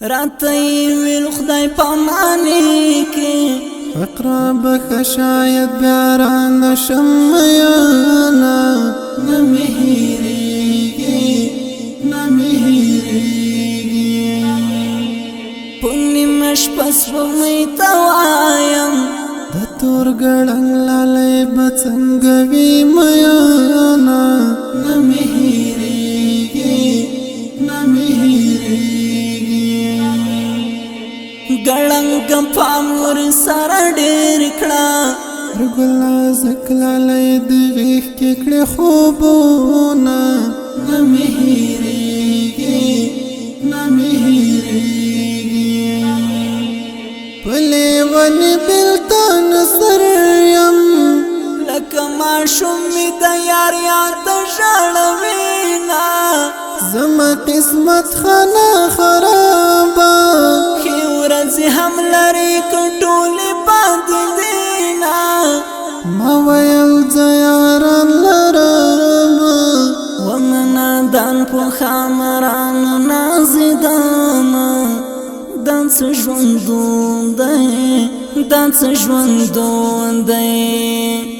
راته ویل خدای پامانی کی فقره بخ شاید بیاران شمیانا نمهیریگی پنی مش پس ومیتوایم د تورګړن لاله بڅنګوي میانا ګړنګ پامور سره ډېر کړه رګلا زکلاله د غیخ کې کړه خوبونه نمهیریږي پلې ونی بلتان سر یم لکه ماشوم می د یار یاد ژړوینا زما قسمت خانه خرابه ورځ هم لري کټولې باندې دینا ما ویل زیاران لرم ومنا دان په خامران نازیدان دانس ژوندون دی